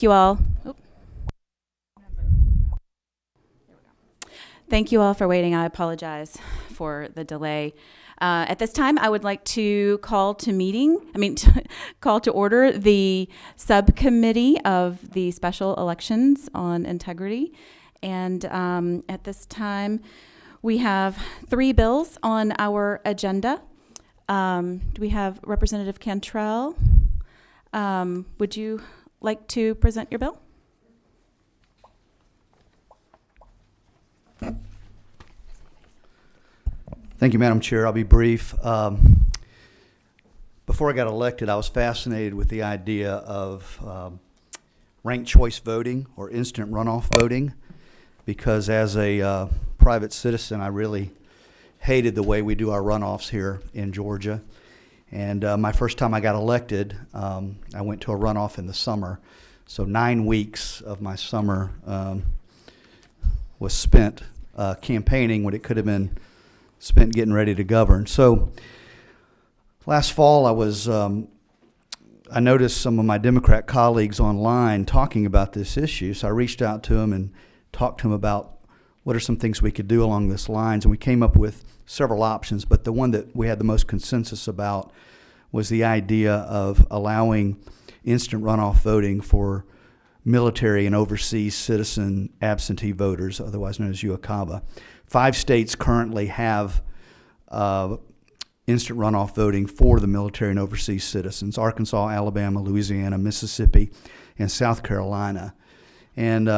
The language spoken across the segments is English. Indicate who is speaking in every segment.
Speaker 1: You all. Thank you all for waiting. I apologize for the delay. At this time, I would like to call to order the subcommittee of the special elections on integrity. And at this time, we have 3 bills on our agenda. Do we have Representative Cantrell? Would you like to present your bill?
Speaker 2: Thank you, Madam Chair. I'll be brief. Before I got elected, I was fascinated with the idea of ranked choice voting or instant runoff voting, because as a private citizen, I really hated the way we do our runoffs here in Georgia. And my first time I got elected, I went to a runoff in the summer. So 9 weeks of my summer was spent campaigning when it could have been spent getting ready to govern. So last fall, I noticed some of my Democrat colleagues online talking about this issue. So I reached out to them and talked to them about what are some things we could do along this lines. And we came up with several options, but the one that we had the most consensus about was the idea of allowing instant runoff voting for military and overseas citizen absentee voters, otherwise known as UACAVA. 5 states currently have instant runoff voting for the military and overseas citizens: Arkansas, Alabama, Louisiana, Mississippi, and South Carolina. And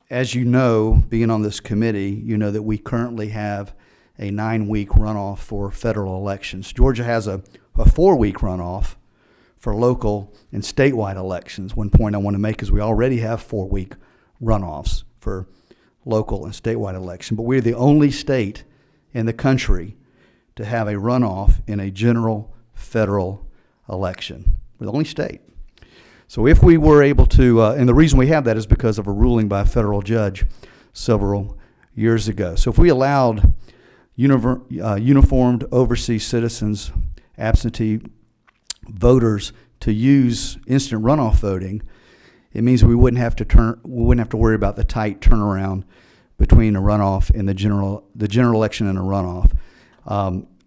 Speaker 2: as you know, being on this committee, you know that we currently have a 9-week runoff for federal elections. Georgia has a 4-week runoff for local and statewide elections. One point I want to make is we already have 4-week runoffs for local and statewide election, but we're the only state in the country to have a runoff in a general federal election. We're the only state. So if we were able to, and the reason we have that is because of a ruling by a federal judge several years ago. So if we allowed uniformed overseas citizens, absentee voters, to use instant runoff voting, it means we wouldn't have to worry about the tight turnaround between a runoff and the general election and a runoff.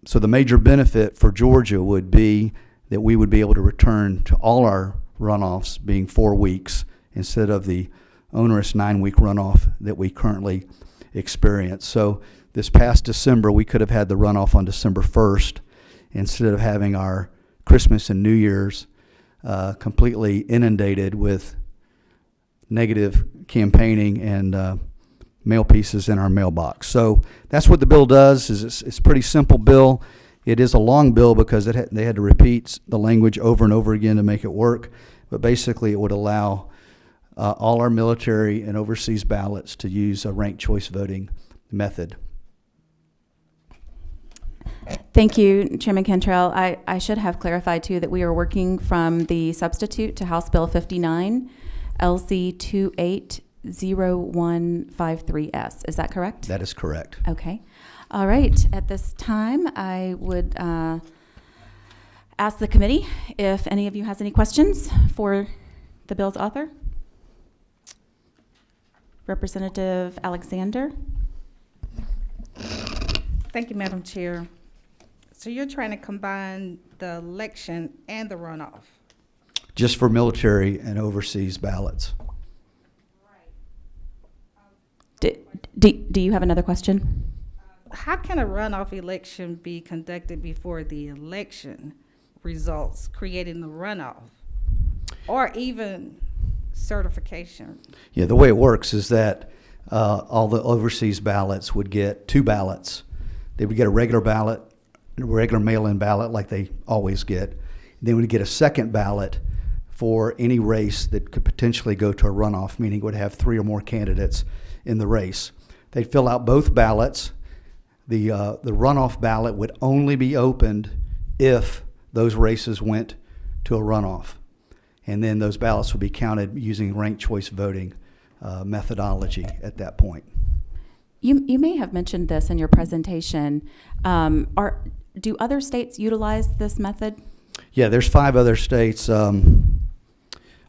Speaker 2: So the major benefit for Georgia would be that we would be able to return to all our runoffs being 4 weeks instead of the onerous 9-week runoff that we currently experience. So this past December, we could have had the runoff on December 1st instead of having our Christmas and New Year's completely inundated with negative campaigning and mail pieces in our mailbox. So that's what the bill does. It's a pretty simple bill. It is a long bill because they had to repeat the language over and over again to make it work. But basically, it would allow all our military and overseas ballots to use a ranked choice voting method.
Speaker 1: Thank you, Chairman Cantrell. I should have clarified, too, that we are working from the substitute to House Bill 59, LC 280153S. Is that correct?
Speaker 2: That is correct.
Speaker 1: Okay. All right. At this time, I would ask the committee if any of you has any questions for the bill's author. Representative Alexander.
Speaker 3: Thank you, Madam Chair. So you're trying to combine the election and the runoff?
Speaker 2: Just for military and overseas ballots.
Speaker 1: Do you have another question?
Speaker 3: How can a runoff election be conducted before the election results, creating the runoff, or even certification?
Speaker 2: Yeah, the way it works is that all the overseas ballots would get 2 ballots. They would get a regular ballot, a regular mail-in ballot like they always get. They would get a second ballot for any race that could potentially go to a runoff, meaning it would have 3 or more candidates in the race. They'd fill out both ballots. The runoff ballot would only be opened if those races went to a runoff. And then those ballots would be counted using ranked choice voting methodology at that point.
Speaker 1: You may have mentioned this in your presentation. Do other states utilize this method?
Speaker 2: Yeah, there's 5 other states.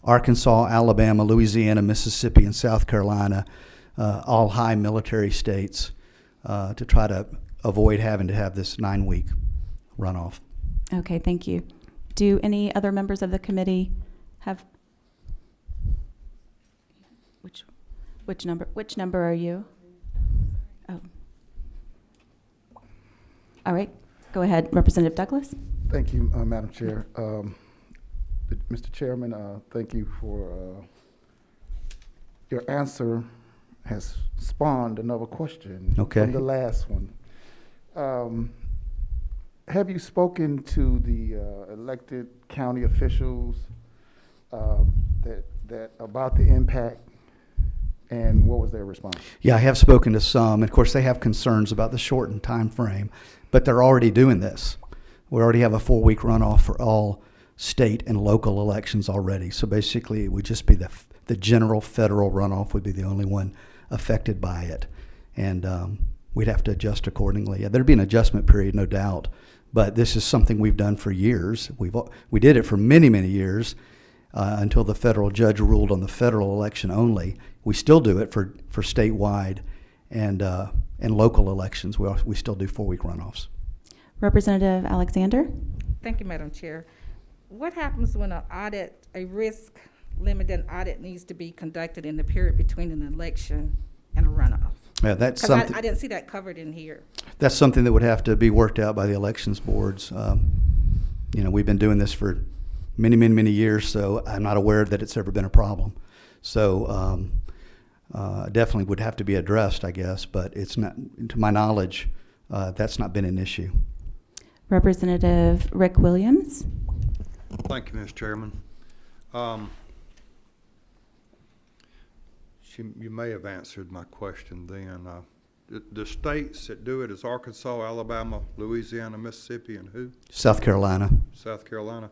Speaker 2: Arkansas, Alabama, Louisiana, Mississippi, and South Carolina, all high military states, to try to avoid having to have this 9-week runoff.
Speaker 1: Okay, thank you. Do any other members of the committee have? Which number are you? Oh. All right, go ahead, Representative Douglas.
Speaker 4: Thank you, Madam Chair. Mr. Chairman, thank you for your answer has spawned another question from the last one. Have you spoken to the elected county officials that about the impact, and what was their response?
Speaker 2: Yeah, I have spoken to some. Of course, they have concerns about the shortened time frame, but they're already doing this. We already have a 4-week runoff for all state and local elections already. So basically, it would just be the general federal runoff would be the only one affected by it, and we'd have to adjust accordingly. Yeah, there'd be an adjustment period, no doubt, but this is something we've done for years. We did it for many, many years until the federal judge ruled on the federal election only. We still do it for statewide and local elections. We still do 4-week runoffs.
Speaker 1: Representative Alexander.
Speaker 3: Thank you, Madam Chair. What happens when a risk limited audit needs to be conducted in the period between an election and a runoff?
Speaker 2: Yeah, that's
Speaker 3: Because
Speaker 2: something.
Speaker 3: I didn't see that covered in here.
Speaker 2: That's something that would have to be worked out by the elections boards. We've been doing this for many, many, many years, so I'm not aware that it's ever been a problem. So definitely would have to be addressed, I guess, but it's not, to my knowledge, that's not been an issue.
Speaker 1: Representative Rick Williams.
Speaker 5: Thank you, Mr. Chairman. You may have answered my question then. The states that do it is Arkansas, Alabama, Louisiana, Mississippi, and who?
Speaker 2: South Carolina.
Speaker 5: South Carolina.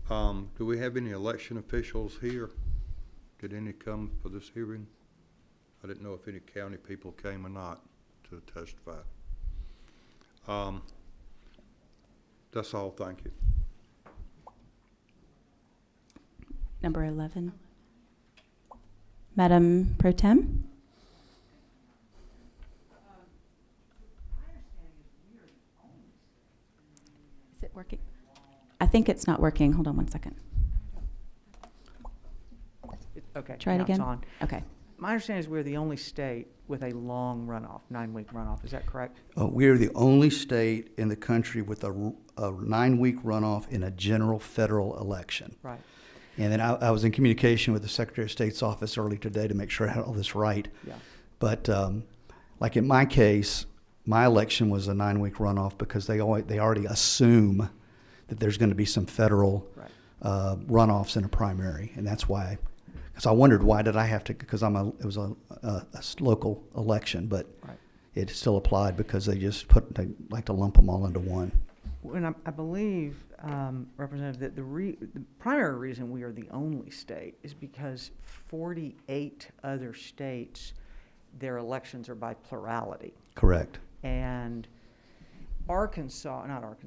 Speaker 5: Do we have any election officials here? Did any come for this hearing? I didn't know if any county people came or not to testify. That's all. Thank you.
Speaker 1: Number 11. Madam Pro Tem. Is it working? I think it's not working. Hold on one second.
Speaker 6: Okay.
Speaker 1: Try it
Speaker 6: now it's
Speaker 1: again.
Speaker 6: on.
Speaker 1: Okay.
Speaker 6: My understanding is we're the only state with a long runoff, 9-week runoff. Is that correct?
Speaker 2: We are the only state in the country with a 9-week runoff in a general federal election.
Speaker 6: Right.
Speaker 2: And then I was in communication with the Secretary of State's office early today to make sure I had all this right.
Speaker 6: Yeah.
Speaker 2: But like in my case, my election was a 9-week runoff because they already assume that there's going to be some federal runoffs in a primary, and that's why. Because I wondered why did I have to? Because it was a local election, but it still applied because they like to lump them all into one.
Speaker 6: And I believe, Representative, that the primary reason we are the only state is because 48 other states, their elections are by plurality.
Speaker 2: Correct.
Speaker 6: And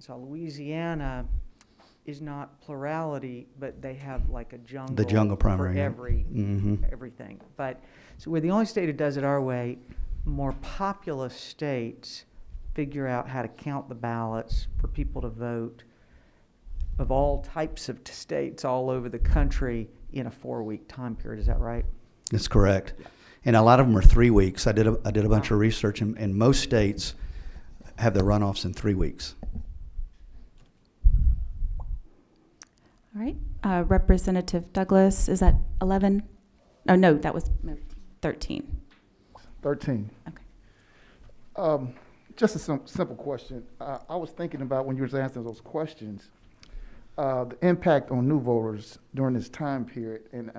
Speaker 6: Louisiana is not plurality, but they have like a jungle.
Speaker 2: The jungle primary.
Speaker 6: For everything. But so we're the only state that does it our way. More populous states figure out how to count the ballots for people to vote of all types of states all over the country in a 4-week time period. Is that right?
Speaker 2: That's correct. And a lot of them are 3 weeks. I did a bunch of research, and most states have their runoffs in 3 weeks.
Speaker 1: All right. Representative Douglas, is that 11? Oh, no, that was 13.
Speaker 4: 13.
Speaker 1: Okay.
Speaker 4: Just a simple question. I was thinking about when you were answering those questions, the impact on new voters during this time period, and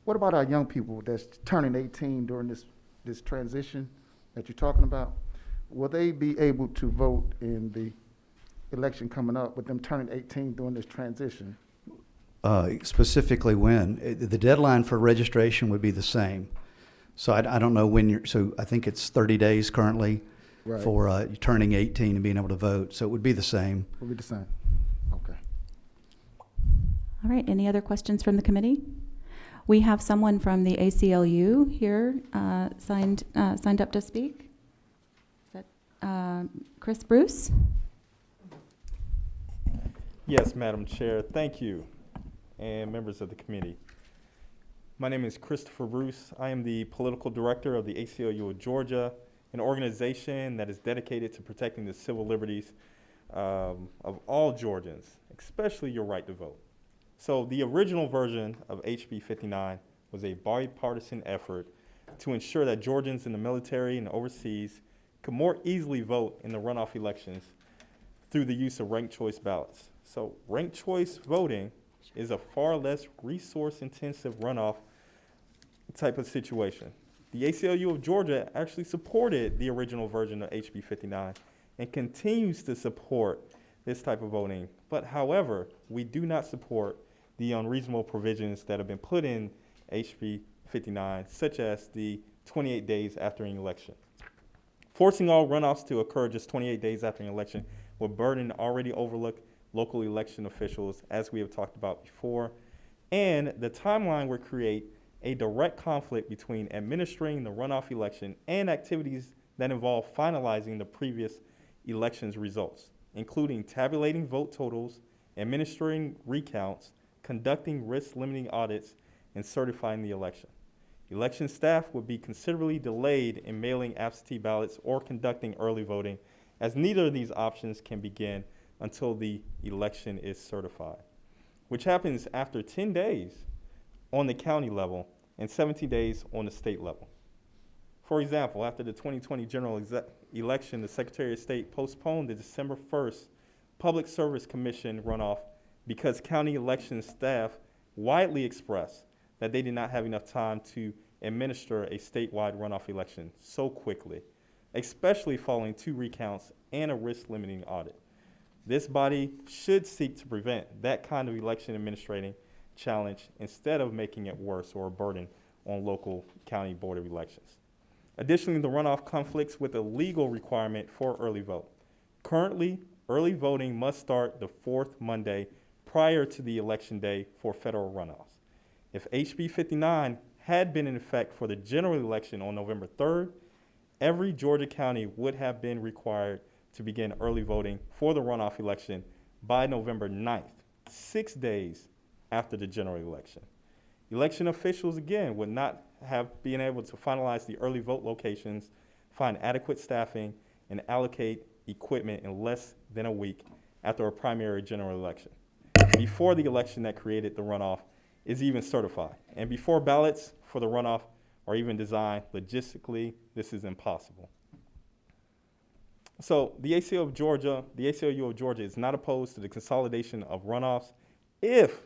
Speaker 4: what about our young people that's turning 18 during this transition that you're talking about? Will they be able to vote in the election coming up with them turning 18 during this transition?
Speaker 2: Specifically when? The deadline for registration would be the same. So I don't know when so I think it's 30 days currently for turning 18 and being able to vote. So it would be the same.
Speaker 4: Will be the same. Okay.
Speaker 1: All right, any other questions from the committee? We have someone from the ACLU here signed up to speak. Is that Chris Bruce?
Speaker 7: Yes, Madam Chair, thank you, and members of the committee. My name is Christopher Bruce. I am the political director of the ACLU of Georgia, an organization that is dedicated to protecting the civil liberties of all Georgians, especially your right to vote. So the original version of HB 59 was a bipartisan effort to ensure that Georgians in the military and overseas could more easily vote in the runoff elections through the use of ranked choice ballots. So ranked choice voting is a far less resource-intensive runoff type of situation. The ACLU of Georgia actually supported the original version of HB 59 and continues to support this type of voting. But however, we do not support the unreasonable provisions that have been put in HB 59, such as the 28 days after an election. Forcing all runoffs to occur just 28 days after an election will burden already overlooked local election officials, as we have talked about before, and the timeline will create a direct conflict between administering the runoff election and activities that involve finalizing the previous election's results, including tabulating vote totals, administering recounts, conducting risk-limiting audits, and certifying the election. Election staff would be considerably delayed in mailing absentee ballots or conducting early voting, as neither of these options can begin until the election is certified, which happens after 10 days on the county level and 17 days on the state level. For example, after the 2020 general election, the Secretary of State postponed the December 1st Public Service Commission runoff because county election staff widely expressed that they did not have enough time to administer a statewide runoff election so quickly, especially following 2 recounts and a risk-limiting audit. This body should seek to prevent that kind of election administrating challenge instead of making it worse or a burden on local county board of elections. Additionally, the runoff conflicts with a legal requirement for early vote. Currently, early voting must start the 4th Monday prior to the election day for federal runoffs. If HB 59 had been in effect for the general election on November 3rd, every Georgia county would have been required to begin early voting for the runoff election by November 9th, 6 days after the general election. Election officials, again, would not have been able to finalize the early vote locations, find adequate staffing, and allocate equipment in less than a week after a primary general election, before the election that created the runoff is even certified, and before ballots for the runoff are even designed. Logistically, this is impossible. So the ACLU of Georgia is not opposed to the consolidation of runoffs if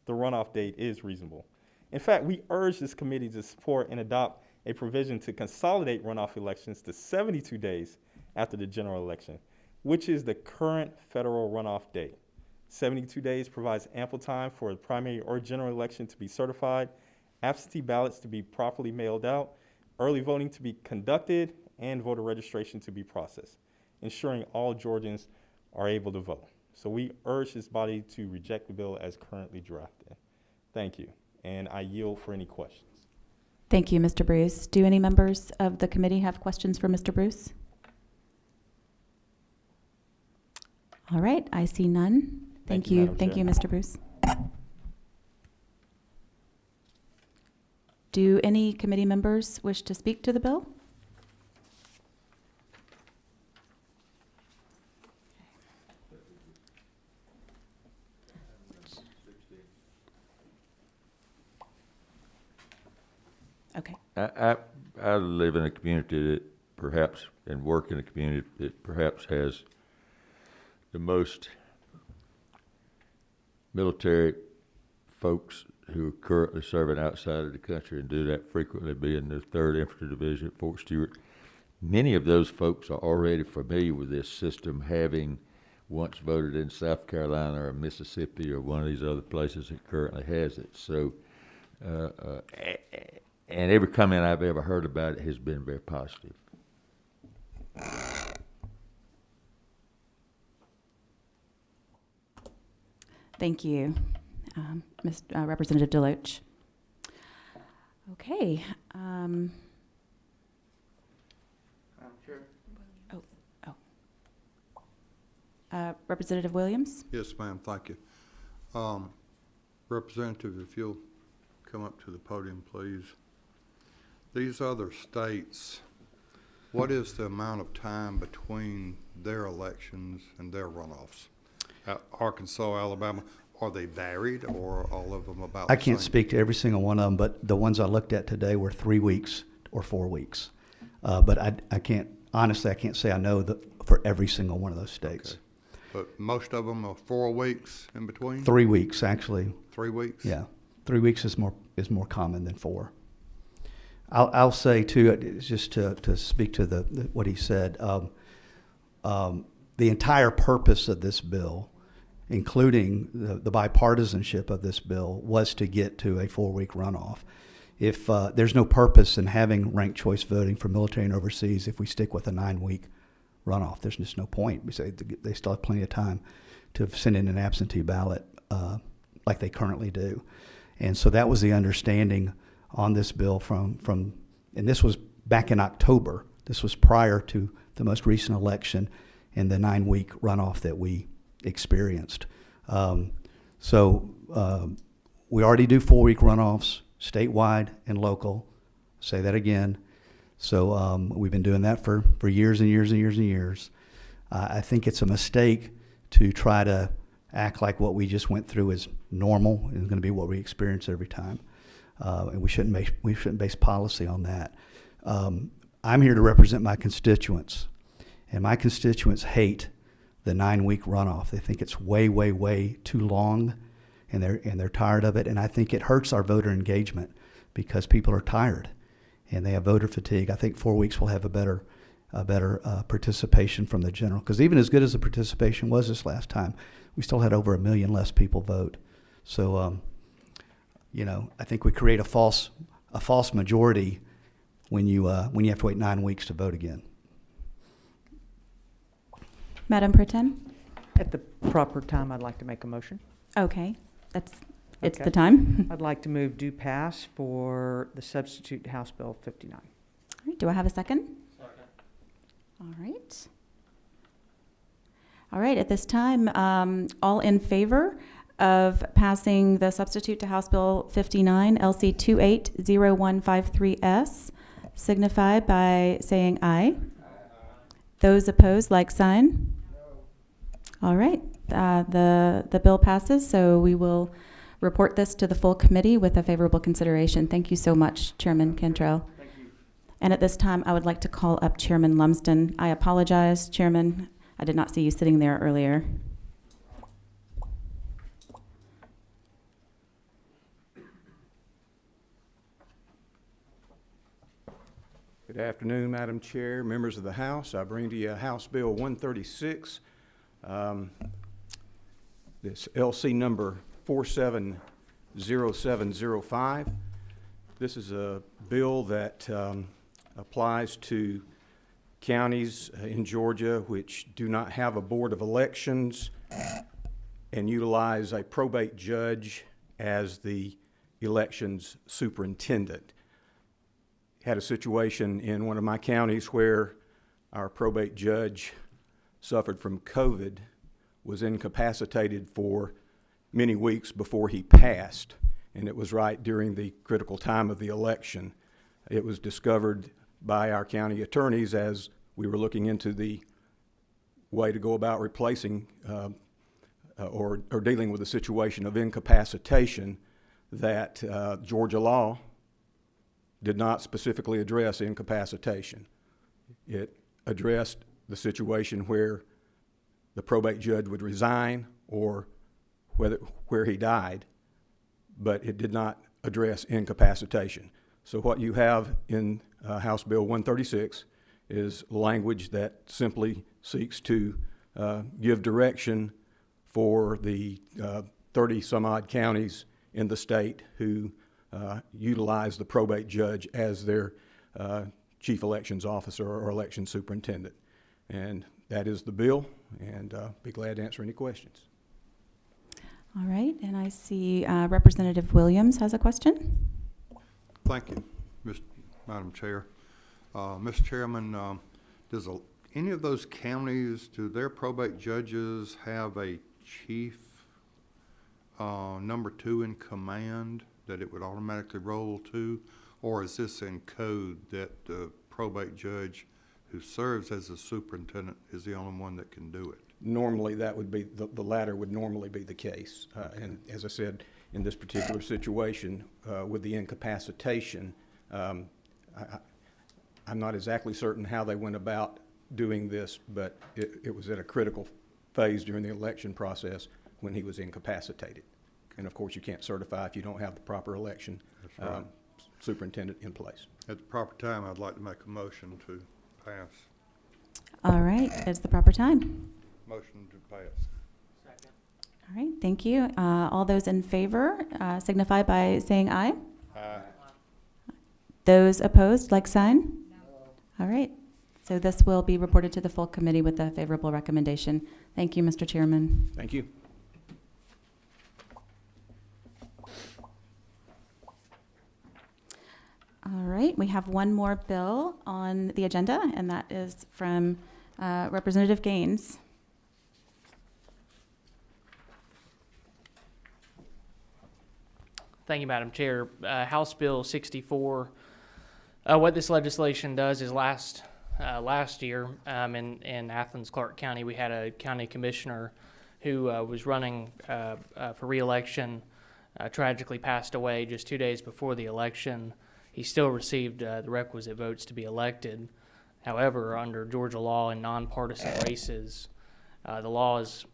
Speaker 7: the runoff date is reasonable. In fact, we urge this committee to support and adopt a provision to consolidate runoff elections to 72 days after the general election, which is the current federal runoff date. 72 days provides ample time for the primary or general election to be certified, absentee ballots to be properly mailed out, early voting to be conducted, and voter registration to be processed, ensuring all Georgians are able to vote. So we urge this body to reject the bill as currently drafted. Thank you, and I yield for any questions.
Speaker 1: Thank you, Mr. Bruce. Do any members of the committee have questions for Mr. Bruce? All right, I see none. Thank you.
Speaker 7: Madam
Speaker 1: Thank
Speaker 7: Chair.
Speaker 1: you, Mr. Bruce. Do any committee members wish to speak to the bill? Okay.
Speaker 8: I live in a community that perhaps, and work in a community that perhaps has the most military folks who are currently serving outside of the country and do that frequently, being the 3rd Infantry Division at Fort Stewart. Many of those folks are already familiar with this system, having once voted in South Carolina or Mississippi or one of these other places that currently has it. So, and every comment I've ever heard about it has been very positive.
Speaker 1: Thank you. Representative Deloach. Okay. Representative Williams?
Speaker 5: Yes, ma'am, thank you. Representative, if you'll come up to the podium, please. These other states, what is the amount of time between their elections and their runoffs? Arkansas, Alabama, are they varied or all of them about
Speaker 2: I
Speaker 5: the
Speaker 2: can't
Speaker 5: same?
Speaker 2: speak to every single one of them, but the ones I looked at today were 3 weeks or 4 weeks. But I can't, honestly, I can't say I know for every single one of those states.
Speaker 5: Okay. But most of them are 4 weeks in between?
Speaker 2: 3 weeks, actually.
Speaker 5: 3 weeks?
Speaker 2: Yeah, 3 weeks is more common than 4. I'll say too, just to speak to what he said. The entire purpose of this bill, including the bipartisanship of this bill, was to get to a 4-week runoff. If there's no purpose in having ranked choice voting for military and overseas, if we stick with a 9-week runoff, there's just no point. We say they still have plenty of time to send in an absentee ballot like they currently do. And so that was the understanding on this bill from and this was back in October. This was prior to the most recent election and the 9-week runoff that we experienced. So we already do 4-week runoffs, statewide and local. Say that again. So we've been doing that for years and years and years and years. I think it's a mistake to try to act like what we just went through is normal and going to be what we experience every time. And we shouldn't base policy on that. I'm here to represent my constituents, and my constituents hate the 9-week runoff. They think it's way, way, way too long, and they're tired of it. And I think it hurts our voter engagement because people are tired and they have voter fatigue. I think 4 weeks will have a better participation from the general. Because even as good as the participation was this last time, we still had over 1 million less people vote. So, I think we create a false majority when you have to wait 9 weeks to vote again.
Speaker 1: Madam Pro Tem?
Speaker 6: At the proper time, I'd like to make a motion.
Speaker 1: Okay, it's
Speaker 6: Okay.
Speaker 1: the time.
Speaker 6: I'd like to move due pass for the substitute House Bill 59.
Speaker 1: All right, do I have a second? Second. All right. All right, at this time, all in favor of passing the substitute to House Bill 59, LC 280153S, signify by saying aye. Those opposed, like sign. All right, the bill passes, so we will report this to the full committee with a favorable consideration. Thank you so much, Chairman Cantrell. Thank you. And at this time, I would like to call up Chairman Lumsden. I apologize, Chairman. I did not see you sitting there earlier.
Speaker 9: Good afternoon, Madam Chair, members of the House. I bring to you House Bill 136. This LC number 470705. This is a bill that applies to counties in Georgia which do not have a board of elections and utilize a probate judge as the elections superintendent. Had a situation in one of my counties where our probate judge suffered from COVID, was incapacitated for many weeks before he passed, and it was right during the critical time of the election. It was discovered by our county attorneys as we were looking into the way to go about replacing or dealing with a situation of incapacitation that Georgia law did not specifically address incapacitation. It addressed the situation where the probate judge would resign or where he died, but it did not address incapacitation. So what you have in House Bill 136 is language that simply seeks to give direction for the 30-some-odd counties in the state who utilize the probate judge as their chief elections officer or election superintendent. And that is the bill, and be glad to answer any questions.
Speaker 1: All right, and I see Representative Williams has a question.
Speaker 5: Thank you, Madam Chair. Mr. Chairman, does any of those counties, do their probate judges have a chief number 2 in command that it would automatically roll to? Or is this in code that the probate judge who serves as a superintendent is the only one that can do it?
Speaker 9: Normally, that would be, the latter would normally be the case. And as I said, in this particular situation, with the incapacitation, I'm not exactly certain how they went about doing this, but it was at a critical phase during the election process when he was incapacitated. And of course, you can't certify if you don't have the proper election
Speaker 5: That's right.
Speaker 9: superintendent in place.
Speaker 5: At the proper time, I'd like to make a motion to pass.
Speaker 1: All right, it's the proper time.
Speaker 5: Motion to pass.
Speaker 1: All right, thank you. All those in favor signify by saying aye.
Speaker 5: Aye.
Speaker 1: Those opposed, like sign? All right, so this will be reported to the full committee with a favorable recommendation. Thank you, Mr. Chairman.
Speaker 9: Thank you.
Speaker 1: All right, we have one more bill on the agenda, and that is from Representative Gaines.
Speaker 10: Thank you, Madam Chair. House Bill 64. What this legislation does is last year in Athens, Clark County, we had a county commissioner who was running for re-election, tragically passed away just 2 days before the election. He still received the requisite votes to be elected. However, under Georgia law in nonpartisan races, the law is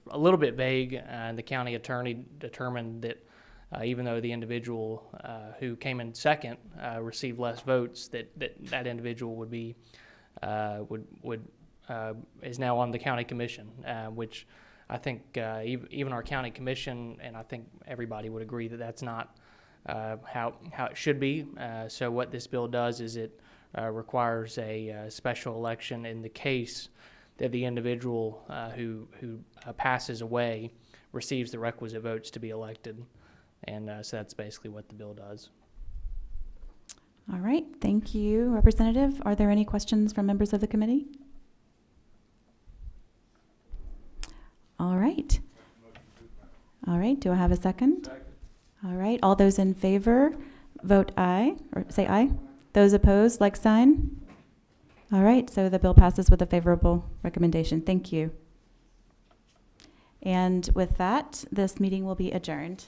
Speaker 10: a little bit vague, and the county attorney determined that even though the individual who came in second received less votes, that individual would be is now on the county commission, which I think even our county commission, and I think everybody would agree that that's not how it should be. So what this bill does is it requires a special election in the case that the individual who passes away receives the requisite votes to be elected. And so that's basically what the bill does.
Speaker 1: All right, thank you, Representative. Are there any questions from members of the committee? All right. All right, do I have a second? Second. All right, all those in favor, vote aye, or say aye. Those opposed, like sign. All right, so the bill passes with a favorable recommendation. Thank you. And with that, this meeting will be adjourned.